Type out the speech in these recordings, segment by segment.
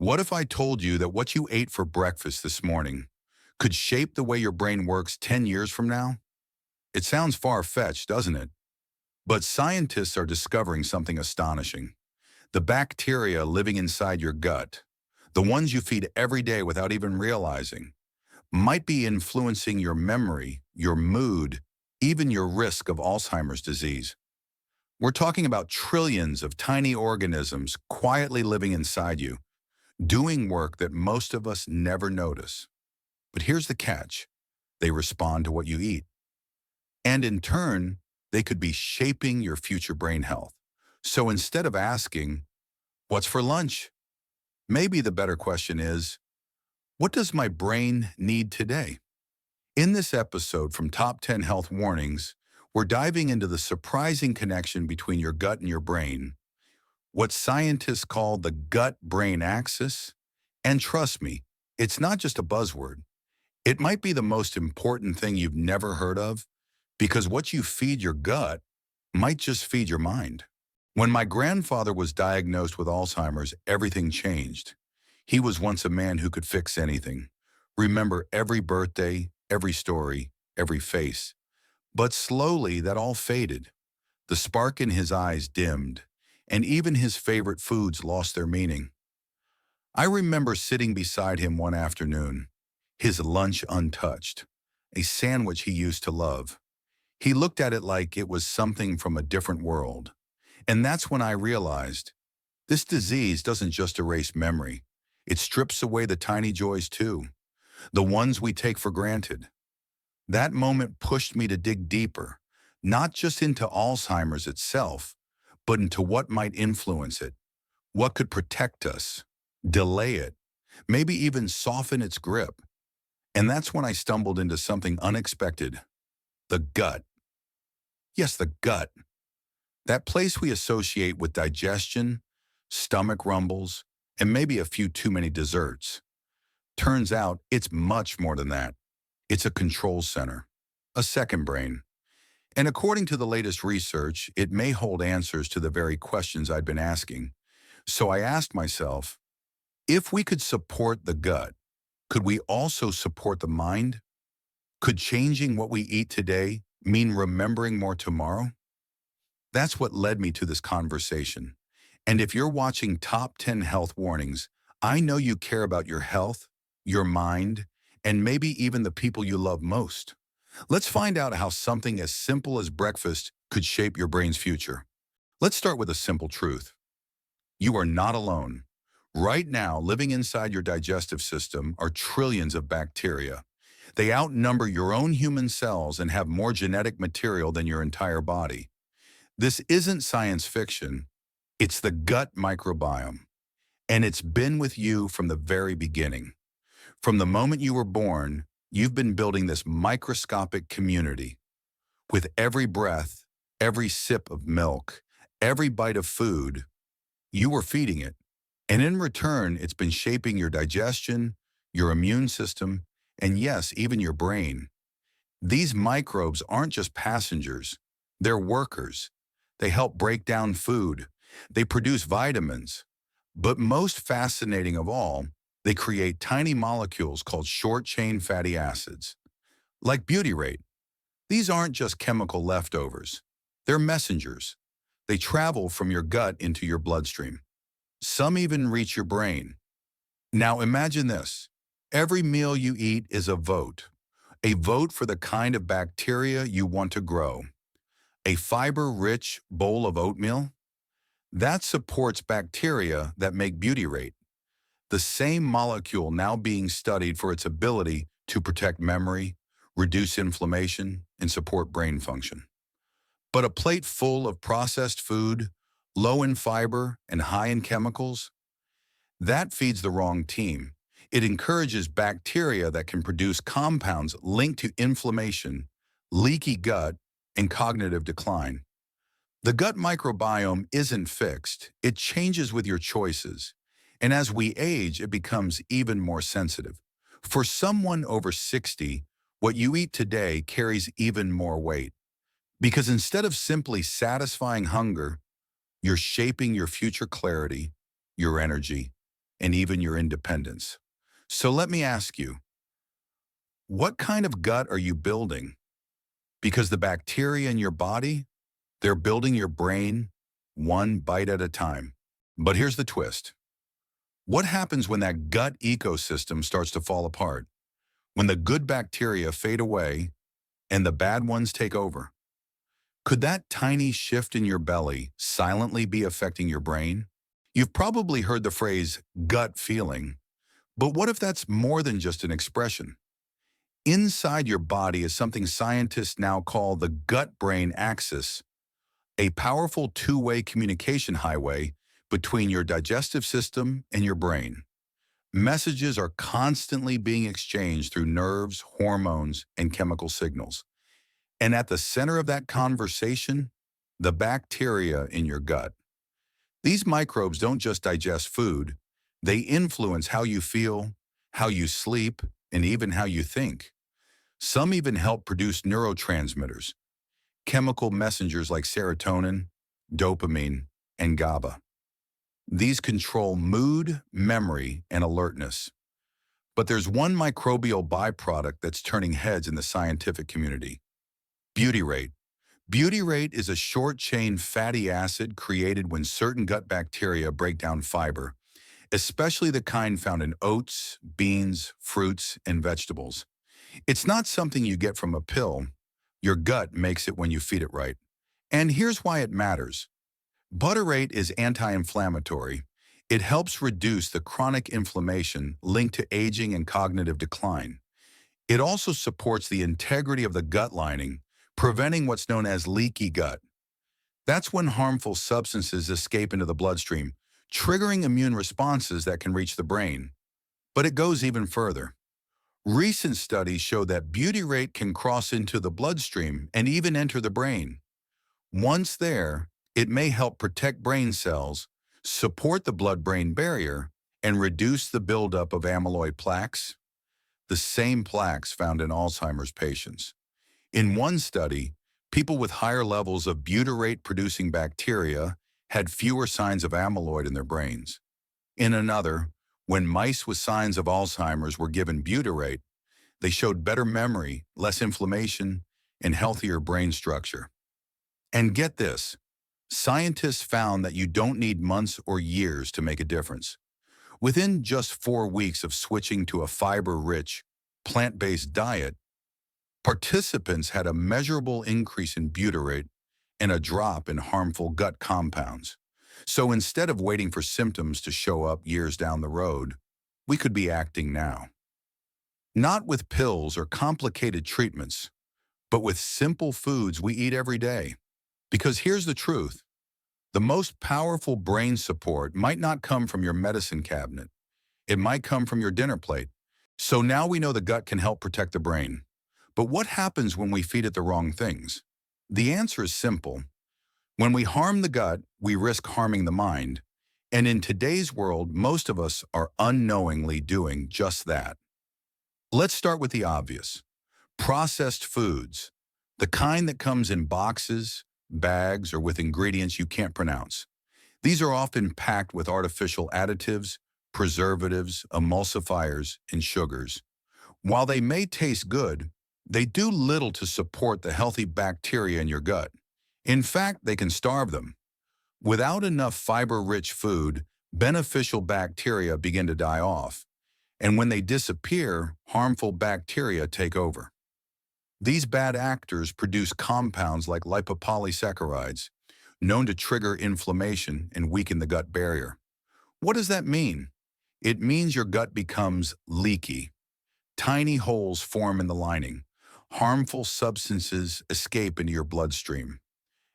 What if I told you that what you ate for breakfast this morning could shape the way your brain works 10 years from now? It sounds far-fetched, doesn't it? But scientists are discovering something astonishing. The bacteria living inside your gut, the ones you feed every day without even realizing, might be influencing your memory, your mood, even your risk of Alzheimer's disease. We're talking about trillions of tiny organisms quietly living inside you, doing work that most of us never notice. But here's the catch. They respond to what you eat. And in turn, they could be shaping your future brain health. So instead of asking, what's for lunch? Maybe the better question is, what does my brain need today? In this episode from Top 10 Health Warnings, we're diving into the surprising connection between your gut and your brain, what scientists call the gut-brain axis. And trust me, it's not just a buzzword. It might be the most important thing you've never heard of, because what you feed your gut might just feed your mind. When my grandfather was diagnosed with Alzheimer's, everything changed. He was once a man who could fix anything, remember every birthday, every story, every face. But slowly that all faded. The spark in his eyes dimmed, and even his favorite foods lost their meaning. I remember sitting beside him one afternoon, his lunch untouched, a sandwich he used to love. He looked at it like it was something from a different world. And that's when I realized, this disease doesn't just erase memory. It strips away the tiny joys too, the ones we take for granted. That moment pushed me to dig deeper, not just into Alzheimer's itself, but into what might influence it, what could protect us, delay it, maybe even soften its grip. And that's when I stumbled into something unexpected, the gut. Yes, the gut. That place we associate with digestion, stomach rumbles, and maybe a few too many desserts. Turns out it's much more than that. It's a control center, a second brain. And according to the latest research, it may hold answers to the very questions I'd been asking. So I asked myself, if we could support the gut, could we also support the mind? Could changing what we eat today mean remembering more tomorrow? That's what led me to this conversation. And if you're watching Top 10 Health Warnings, I know you care about your health, your mind, and maybe even the people you love most. Let's find out how something as simple as breakfast could shape your brain's future. Let's start with a simple truth. You are not alone. Right now, living inside your digestive system are trillions of bacteria. They outnumber your own human cells and have more genetic material than your entire body. This isn't science fiction. It's the gut microbiome. And it's been with you from the very beginning. From the moment you were born, you've been building this microscopic community. With every breath, every sip of milk, every bite of food, you were feeding it. And in return, it's been shaping your digestion, your immune system, and yes, even your brain. These microbes aren't just passengers, they're workers. They help break down food. They produce vitamins. But most fascinating of all, they create tiny molecules called short-chain fatty acids. Like butyrate. These aren't just chemical leftovers. They're messengers. They travel from your gut into your bloodstream. Some even reach your brain. Now imagine this. Every meal you eat is a vote for the kind of bacteria you want to grow. A fiber-rich bowl of oatmeal? That supports bacteria that make butyrate, the same molecule now being studied for its ability to protect memory, reduce inflammation, and support brain function. But a plate full of processed food, low in fiber and high in chemicals, that feeds the wrong team. It encourages bacteria that can produce compounds linked to inflammation, leaky gut, and cognitive decline. The gut microbiome isn't fixed. It changes with your choices. And as we age, it becomes even more sensitive. For someone over 60, what you eat today carries even more weight. Because instead of simply satisfying hunger, you're shaping your future clarity, your energy, and even your independence. So let me ask you, what kind of gut are you building? Because the bacteria in your body, they're building your brain one bite at a time. But here's the twist. What happens when that gut ecosystem starts to fall apart? When the good bacteria fade away and the bad ones take over? Could that tiny shift in your belly silently be affecting your brain? You've probably heard the phrase gut feeling, but what if that's more than just an expression? Inside your body is something scientists now call the gut-brain axis, a powerful two-way communication highway between your digestive system and your brain. Messages are constantly being exchanged through nerves, hormones, and chemical signals. And at the center of that conversation, the bacteria in your gut. These microbes don't just digest food, they influence how you feel, how you sleep, and even how you think. Some even help produce neurotransmitters, chemical messengers like serotonin, dopamine, and GABA. These control mood, memory, and alertness. But there's one microbial byproduct that's turning heads in the scientific community: butyrate. Butyrate is a short-chain fatty acid created when certain gut bacteria break down fiber, especially the kind found in oats, beans, fruits, and vegetables. It's not something you get from a pill. Your gut makes it when you feed it right. And here's why it matters. Butyrate is anti-inflammatory. It helps reduce the chronic inflammation linked to aging and cognitive decline. It also supports the integrity of the gut lining, preventing what's known as leaky gut. That's when harmful substances escape into the bloodstream, triggering immune responses that can reach the brain. But it goes even further. Recent studies show that butyrate can cross into the bloodstream and even enter the brain. Once there, it may help protect brain cells, support the blood-brain barrier, and reduce the buildup of amyloid plaques, the same plaques found in Alzheimer's patients. In one study, people with higher levels of butyrate-producing bacteria had fewer signs of amyloid in their brains. In another, when mice with signs of Alzheimer's were given butyrate, they showed better memory, less inflammation, and healthier brain structure. And get this, scientists found that you don't need months or years to make a difference. Within just 4 weeks of switching to a fiber-rich, plant-based diet, participants had a measurable increase in butyrate and a drop in harmful gut compounds. So instead of waiting for symptoms to show up years down the road, we could be acting now. Not with pills or complicated treatments, but with simple foods we eat every day. Because here's the truth. The most powerful brain support might not come from your medicine cabinet. It might come from your dinner plate. So now we know the gut can help protect the brain. But what happens when we feed it the wrong things? The answer is simple. When we harm the gut, we risk harming the mind. And in today's world, most of us are unknowingly doing just that. Let's start with the obvious. Processed foods, the kind that comes in boxes, bags, or with ingredients you can't pronounce. These are often packed with artificial additives, preservatives, emulsifiers, and sugars. While they may taste good, they do little to support the healthy bacteria in your gut. In fact, they can starve them. Without enough fiber-rich food, beneficial bacteria begin to die off. And when they disappear, harmful bacteria take over. These bad actors produce compounds like lipopolysaccharides, known to trigger inflammation and weaken the gut barrier. What does that mean? It means your gut becomes leaky. Tiny holes form in the lining. Harmful substances escape into your bloodstream.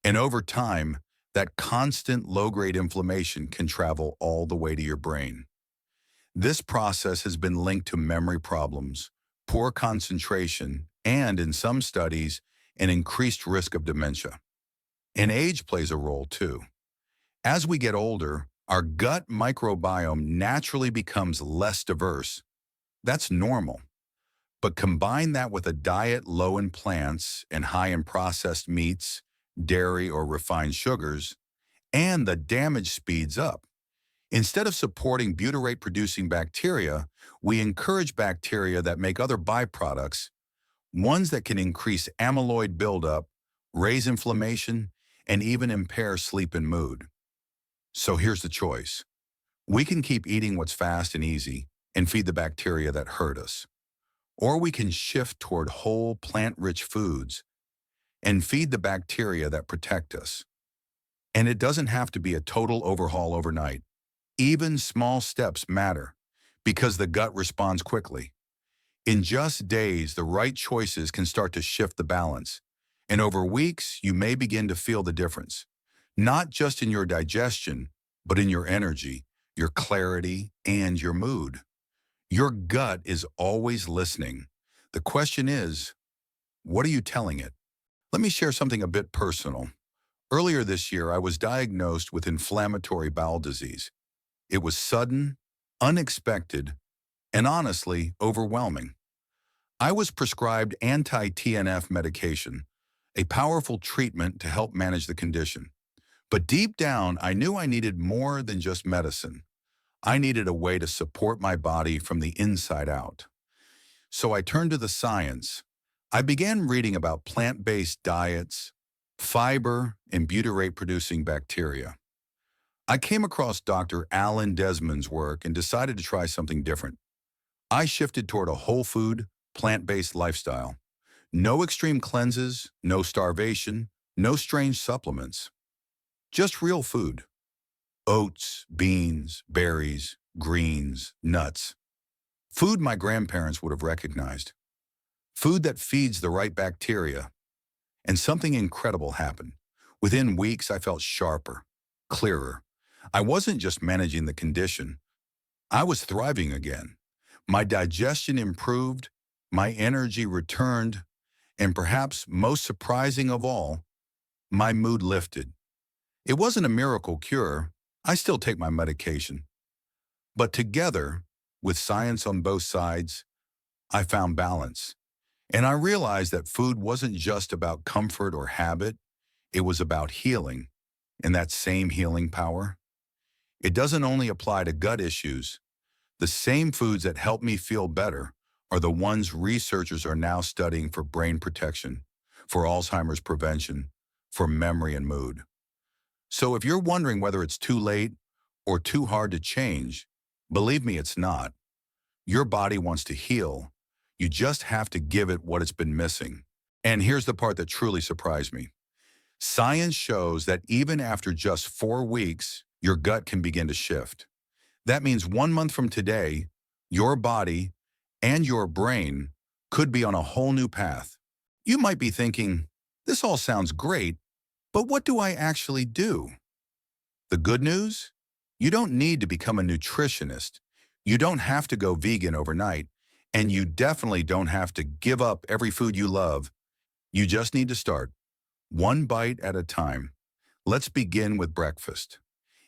And over time, that constant low-grade inflammation can travel all the way to your brain. This process has been linked to memory problems, poor concentration, and, in some studies, an increased risk of dementia. And age plays a role, too. As we get older, our gut microbiome naturally becomes less diverse. That's normal. But combine that with a diet low in plants and high in processed meats, dairy, or refined sugars, and the damage speeds up. Instead of supporting butyrate-producing bacteria, we encourage bacteria that make other byproducts, ones that can increase amyloid buildup, raise inflammation, and even impair sleep and mood. So here's the choice. We can keep eating what's fast and easy and feed the bacteria that hurt us. Or we can shift toward whole plant-rich foods and feed the bacteria that protect us. And it doesn't have to be a total overhaul overnight. Even small steps matter because the gut responds quickly. In just days, the right choices can start to shift the balance. And over weeks, you may begin to feel the difference, not just in your digestion, but in your energy, your clarity, and your mood. Your gut is always listening. The question is, what are you telling it? Let me share something a bit personal. Earlier this year, I was diagnosed with inflammatory bowel disease. It was sudden, unexpected, and honestly, overwhelming. I was prescribed anti-TNF medication, a powerful treatment to help manage the condition. But deep down, I knew I needed more than just medicine. I needed a way to support my body from the inside out. So I turned to the science. I began reading about plant-based diets, fiber, and butyrate-producing bacteria. I came across Dr. Alan Desmond's work and decided to try something different. I shifted toward a whole food, plant-based lifestyle. No extreme cleanses, no starvation, no strange supplements. Just real food. Oats, beans, berries, greens, nuts. Food my grandparents would have recognized. Food that feeds the right bacteria. And something incredible happened. Within weeks, I felt sharper, clearer. I wasn't just managing the condition. I was thriving again. My digestion improved, my energy returned, and perhaps most surprising of all, my mood lifted. It wasn't a miracle cure. I still take my medication. But together, with science on both sides, I found balance. And I realized that food wasn't just about comfort or habit. It was about healing, and that same healing power. It doesn't only apply to gut issues. The same foods that help me feel better are the ones researchers are now studying for brain protection, for Alzheimer's prevention, for memory and mood. So if you're wondering whether it's too late or too hard to change, believe me, it's not. Your body wants to heal. You just have to give it what it's been missing. And here's the part that truly surprised me. Science shows that even after just 4 weeks, your gut can begin to shift. That means 1 month from today, your body and your brain could be on a whole new path. You might be thinking, this all sounds great, but what do I actually do? The good news? You don't need to become a nutritionist. You don't have to go vegan overnight, and you definitely don't have to give up every food you love. You just need to start, one bite at a time. Let's begin with breakfast.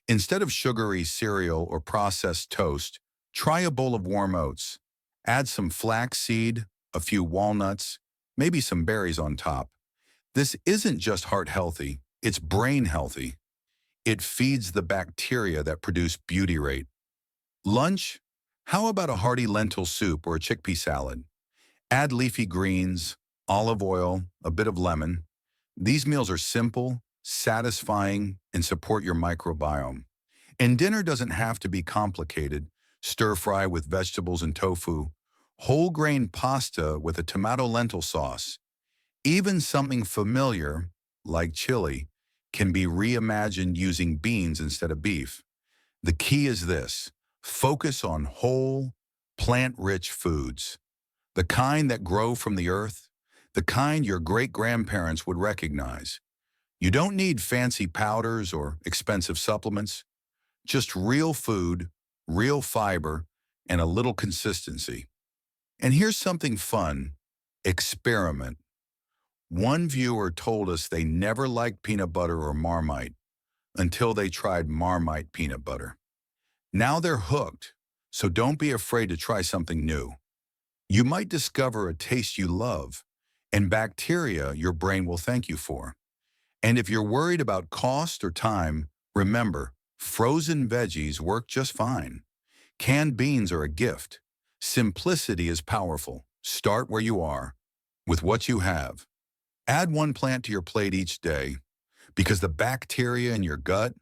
Instead of sugary cereal or processed toast, try a bowl of warm oats. Add some flax seed, a few walnuts, maybe some berries on top. This isn't just heart healthy, it's brain healthy. It feeds the bacteria that produce butyrate. Lunch? How about a hearty lentil soup or a chickpea salad? Add leafy greens, olive oil, a bit of lemon. These meals are simple, satisfying, and support your microbiome. And dinner doesn't have to be complicated. Stir fry with vegetables and tofu, whole grain pasta with a tomato lentil sauce. Even something familiar, like chili, can be reimagined using beans instead of beef. The key is this: focus on whole, plant-rich foods. The kind that grow from the earth, the kind your great-grandparents would recognize. You don't need fancy powders or expensive supplements, just real food, real fiber, and a little consistency. And here's something fun: experiment. One viewer told us they never liked peanut butter or Marmite until they tried Marmite peanut butter. Now they're hooked, so don't be afraid to try something new. You might discover a taste you love and bacteria your brain will thank you for. And if you're worried about cost or time, remember, Frozen veggies work just fine. Canned beans are a gift. Simplicity is powerful. Start where you are, with what you have. Add one plant to your plate each day, because the bacteria in your gut,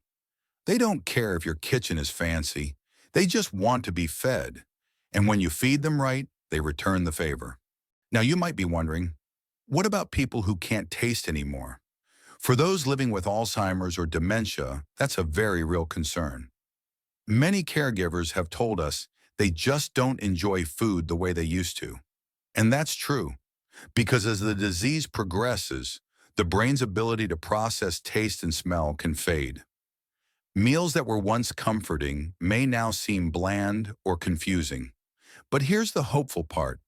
they don't care if your kitchen is fancy. They just want to be fed. And when you feed them right, they return the favor. Now you might be wondering, what about people who can't taste anymore? For those living with Alzheimer's or dementia, that's a very real concern. Many caregivers have told us they just don't enjoy food the way they used to. And that's true, because as the disease progresses, the brain's ability to process taste and smell can fade. Meals that were once comforting may now seem bland or confusing. But here's the hopeful part.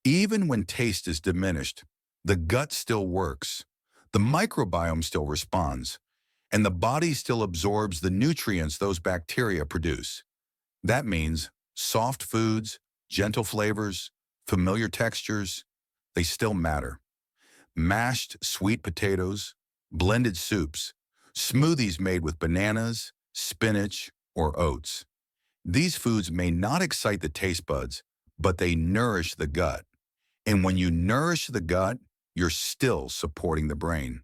Even when taste is diminished, the gut still works, the microbiome still responds, and the body still absorbs the nutrients those bacteria produce. That means soft foods, gentle flavors, familiar textures, they still matter. Mashed sweet potatoes, blended soups, smoothies made with bananas, spinach, or oats. These foods may not excite the taste buds, but they nourish the gut. And when you nourish the gut, you're still supporting the brain.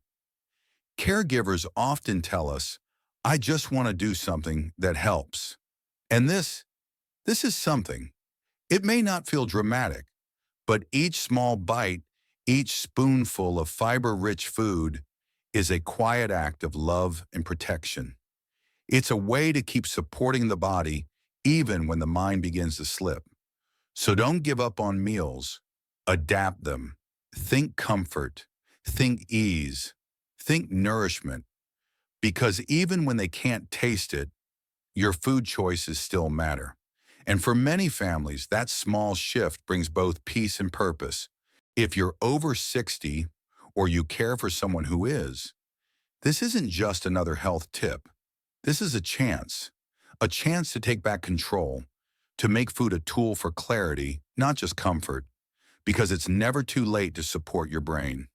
Caregivers often tell us, I just want to do something that helps. And this is something. It may not feel dramatic, but each small bite, each spoonful of fiber-rich food is a quiet act of love and protection. It's a way to keep supporting the body even when the mind begins to slip. So don't give up on meals. Adapt them. Think comfort. Think ease. Think nourishment. Because even when they can't taste it, your food choices still matter. And for many families, that small shift brings both peace and purpose. If you're over 60 or you care for someone who is, this isn't just another health tip. This is a chance to take back control, to make food a tool for clarity, not just comfort, because it's never too late to support your brain.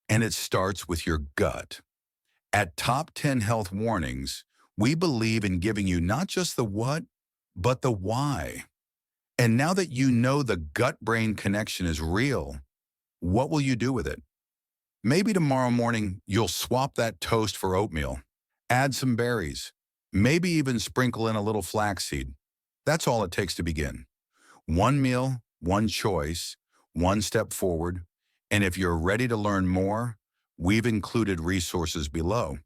And it starts with your gut. At Top 10 Health Warnings, we believe in giving you not just the what, but the why. And now that you know the gut-brain connection is real, what will you do with it? Maybe tomorrow morning, you'll swap that toast for oatmeal, add some berries, maybe even sprinkle in a little flaxseed. That's all it takes to begin. One meal, one choice, one step forward. And if you're ready to learn more, we've included resources below.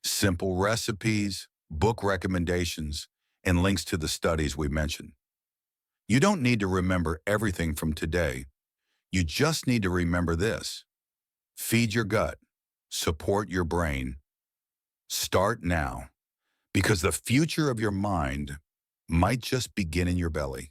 Simple recipes, book recommendations, and links to the studies we mentioned. You don't need to remember everything from today. You just need to remember this. Feed your gut. Support your brain. Start now, because the future of your mind might just begin in your belly.